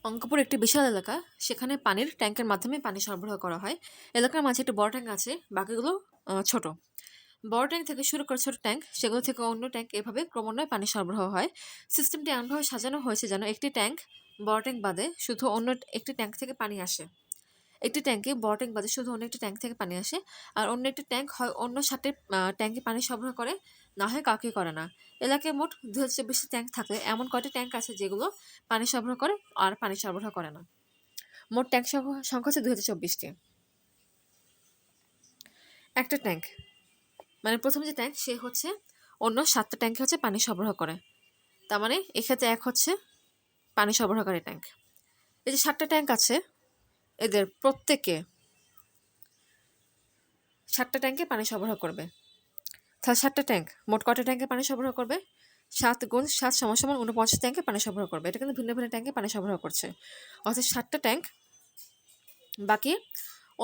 অঙ্কপুর একটি বিশাল এলাকা। সেখানে পানির ট্যাঙ্কের মাধ্যমে পানি সরবরাহ করা হয়। এলাকার মাঝে একটি বড় ট্যাঙ্ক আছে, বাকিগুলো ছোট। বড় ট্যাঙ্ক থেকে শুরু করে ছোট ট্যাঙ্ক, সেগুলো থেকে অন্য ট্যাঙ্ক, এভাবে ক্রমান্বয়ে পানি সরবরাহ হয়। সিস্টেমটি এমনভাবে সাজানো হয়েছে যেন একটি ট্যাঙ্ক বড় ট্যাঙ্ক বাদে শুধু অন্য একটি ট্যাঙ্ক থেকে পানি আসে। একটি ট্যাঙ্কে বড় ট্যাঙ্ক বাদে শুধু অন্য একটি ট্যাঙ্ক থেকে পানি আসে। আর অন্য একটি ট্যাঙ্ক হয় অন্য 7টি ট্যাঙ্কে পানি সরবরাহ করে, না হয় কাউকে করে না। এলাকায় মোট 2024টি ট্যাঙ্ক থাকলে এমন কয়টি ট্যাঙ্ক আছে যেগুলো পানি সরবরাহ করে আর পানি সরবরাহ করে না। মোট ট্যাঙ্ক সংখ্যা হচ্ছে 2024টি। একটা ট্যাঙ্ক মানে প্রথম যে ট্যাঙ্ক, সে হচ্ছে অন্য 7টা ট্যাঙ্কে হচ্ছে পানি সরবরাহ করে। তার মানে এক্ষেত্রে এক হচ্ছে পানি সরবরাহকারী ট্যাঙ্ক। এই যে 7টা ট্যাঙ্ক আছে, এদের প্রত্যেকে 7টা ট্যাঙ্কে পানি সরবরাহ করবে। তাহলে 7টা ট্যাঙ্ক মোট কয়টা ট্যাঙ্কে পানি সরবরাহ করবে? 7 গুণ 7 সমান 49 ট্যাঙ্কে পানি সরবরাহ করবে। এটা কিন্তু ভিন্ন ভিন্ন ট্যাঙ্কে পানি সরবরাহ করছে। অর্থাৎ 7টা ট্যাঙ্ক বাকি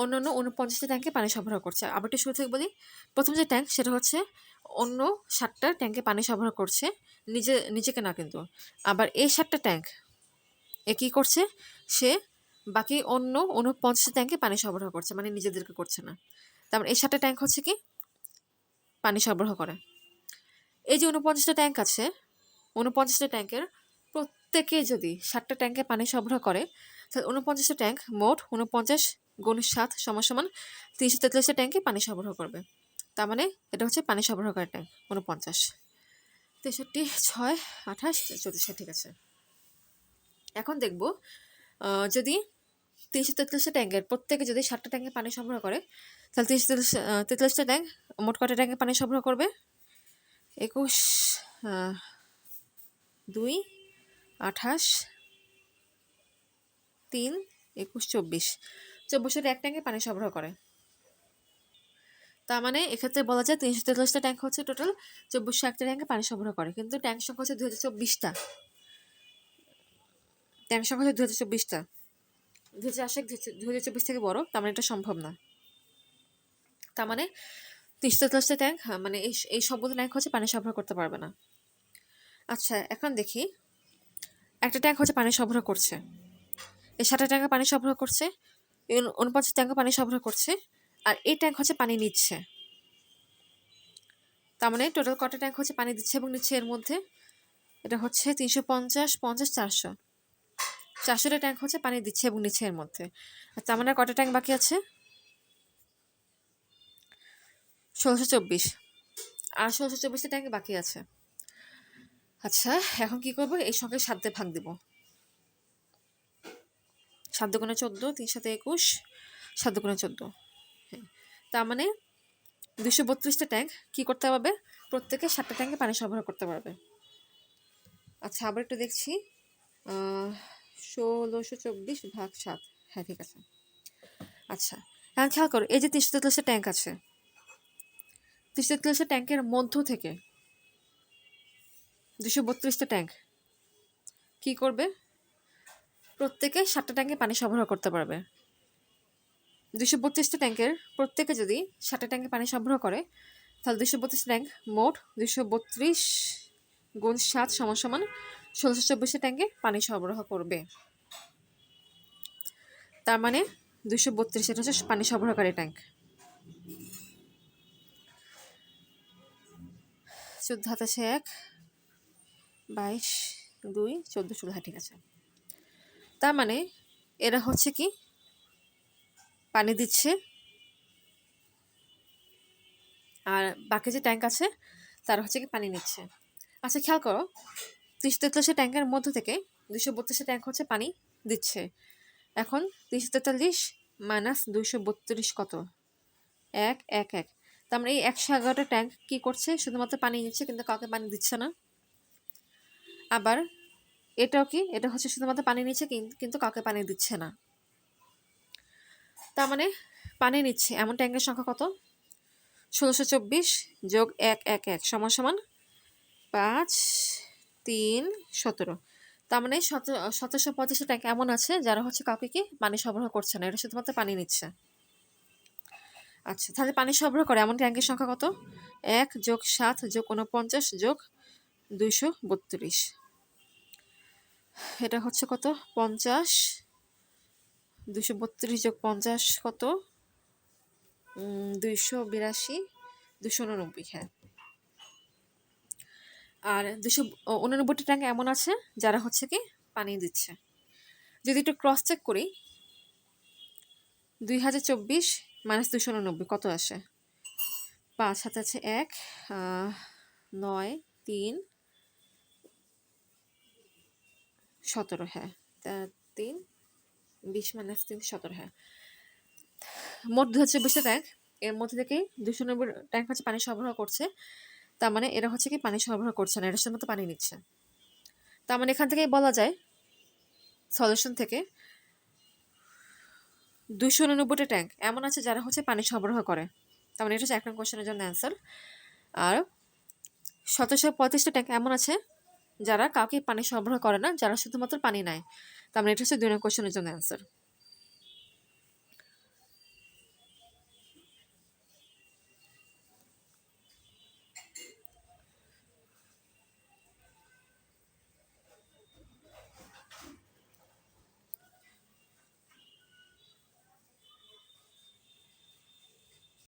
অন্যান্য 49টা ট্যাঙ্কে পানি সরবরাহ করছে। আবার একটু শুরু থেকে বলি, প্রথম যে ট্যাঙ্ক সেটা হচ্ছে অন্য 7টা ট্যাঙ্কে পানি সরবরাহ করছে, নিজেকে না কিন্তু। আবার এই 7টা ট্যাঙ্ক কী করছে? সে বাকি অন্য 49টা ট্যাঙ্কে পানি সরবরাহ করছে, মানে নিজেদেরকে করছে না। তারপর এই 7টা ট্যাঙ্ক হচ্ছে কি পানি সরবরাহ করে। এই যে 49টা ট্যাঙ্ক আছে, 49টা ট্যাঙ্কের প্রত্যেকে যদি 7টা ট্যাঙ্কে পানি সরবরাহ করে, তাহলে 49টা ট্যাঙ্ক মোট 49 গুণ 7 সমান 343টা ট্যাঙ্কে পানি সরবরাহ করবে। তার মানে এটা হচ্ছে পানি সরবরাহকারী ট্যাঙ্ক 49। 63, 6, 28, 34, ঠিক আছে। এখন দেখব, যদি 343টা ট্যাঙ্কের প্রত্যেকে যদি 7টা ট্যাঙ্কে পানি সরবরাহ করে, তাহলে 343টা ট্যাঙ্ক মোট কয়টা ট্যাঙ্কে পানি সরবরাহ করবে? 21, 2, 28, 3, 21, 24, 24টা এক ট্যাঙ্কে পানি সরবরাহ করে। তার মানে এক্ষেত্রে বলা যায় 343টা ট্যাঙ্ক হচ্ছে টোটাল 2401টা ট্যাঙ্কে পানি সরবরাহ করে। কিন্তু ট্যাঙ্ক সংখ্যা হচ্ছে 2024টা। ট্যাঙ্ক সংখ্যা হচ্ছে 2024টা। 2024 থেকে বড়, তার মানে এটা সম্ভব না। তার মানে 343টা ট্যাঙ্ক, মানে এই সবগুলো ট্যাঙ্ক হচ্ছে পানি সরবরাহ করতে পারবে না। আচ্ছা, এখন দেখি, একটা ট্যাঙ্ক হচ্ছে পানি সরবরাহ করছে, এই 7টা ট্যাঙ্কে পানি সরবরাহ করছে, 49 ট্যাঙ্কে পানি সরবরাহ করছে, আর এই ট্যাঙ্ক হচ্ছে পানি নিচ্ছে। তার মানে টোটাল কটা ট্যাঙ্ক হচ্ছে পানি দিচ্ছে এবং নিচ্ছে এর মধ্যে? এটা হচ্ছে 350, 50, 400টা ট্যাঙ্ক হচ্ছে পানি দিচ্ছে এবং নিচ্ছে এর মধ্যে। আর তার মানে কটা ট্যাঙ্ক বাকি আছে? 1624। আর 1624টা ট্যাঙ্ক বাকি আছে। আচ্ছা, এখন কি করবো? এই সংখ্যায় 7 দিয়ে ভাগ দিব। 7 দুগুণে 14, 3 সাথে 21, 7 দুগুণে 14। হ্যাঁ, তার মানে 232টা ট্যাঙ্ক কি করতে পারবে? প্রত্যেকে 7টা ট্যাঙ্কে পানি সরবরাহ করতে পারবে। আচ্ছা, আবার একটু দেখছি, 1624 ভাগ 7। হ্যাঁ, ঠিক আছে। আচ্ছা, এখন খেয়াল করো, এই যে 343টা ট্যাঙ্ক আছে, 343টা ট্যাঙ্কের মধ্য থেকে 232টা ট্যাঙ্ক কি করবে? প্রত্যেকে 7টা ট্যাঙ্কে পানি সরবরাহ করতে পারবে। 232টা ট্যাঙ্কের প্রত্যেকে যদি 7টা ট্যাঙ্কে পানি সরবরাহ করে, তাহলে 232 ট্যাঙ্ক মোট 232 গুণ 7 সমান 1624টা ট্যাঙ্কে পানি সরবরাহ করবে। তার মানে 232, এটা হচ্ছে পানি সরবরাহকারী ট্যাঙ্ক। 14 হাতে 1, 22, 2, 14, 16। হ্যাঁ, ঠিক আছে। তার মানে এরা হচ্ছে কি পানি দিচ্ছে, আর বাকি যে ট্যাঙ্ক আছে তারা হচ্ছে কি পানি নিচ্ছে। আচ্ছা, খেয়াল করো, 343 ট্যাঙ্কের মধ্য থেকে 232 ট্যাঙ্ক হচ্ছে পানি দিচ্ছে। এখন 343 মাইনাস 232 কত? 1, 1, 1। তার মানে এই 111টা ট্যাঙ্ক কি করছে? শুধুমাত্র পানি নিচ্ছে, কিন্তু কাউকে পানি দিচ্ছে না। আবার এটাও কি, এটা হচ্ছে শুধুমাত্র পানি নিচ্ছে কিন্তু কাউকে পানি দিচ্ছে না। তার মানে পানি নিচ্ছে এমন ট্যাঙ্কের সংখ্যা কত? 1624 যোগ 1, 1, 1 সমান 5, 3, 17। তার মানে 1750 ট্যাঙ্ক এমন আছে যারা হচ্ছে কাউকে কি পানি সরবরাহ করছে না, এটা শুধুমাত্র পানি নিচ্ছে। আচ্ছা, তাহলে পানি সরবরাহ করে এমন ট্যাঙ্কের সংখ্যা কত? 1 যোগ 7 যোগ 49 যোগ 232। এটা হচ্ছে কত 50, 232 যোগ 50 কত 282, 289, হ্যাঁ। আর 289টা ট্যাঙ্ক এমন আছে যারা হচ্ছে কি পানি দিচ্ছে। যদি একটু ক্রস চেক করি 2024 - 289 কত আসে? 5 হাতে আছে 1, 9, 3, 17, হ্যাঁ। 3, 20 - 3, 17, হ্যাঁ। মোট 2024টা ট্যাঙ্ক, এর মধ্যে থেকে 290 ট্যাঙ্ক হচ্ছে পানি সরবরাহ করছে। তার মানে এরা হচ্ছে কি পানি সরবরাহ করছে না, এটার সাথে পানি নিচ্ছে। তার মানে এখান থেকেই বলা যায় সলিউশন থেকে 289টা ট্যাঙ্ক এমন আছে যারা হচ্ছে পানি সরবরাহ করে। তার মানে এটা হচ্ছে 1 নং কোশ্চেনের জন্য অ্যান্সার। আর 1735টা ট্যাঙ্ক এমন আছে যারা কাউকে পানি সরবরাহ করে না, যারা শুধুমাত্র পানি নেয়। তার মানে এটা হচ্ছে 2 নং কোশ্চেনের জন্য অ্যান্সার।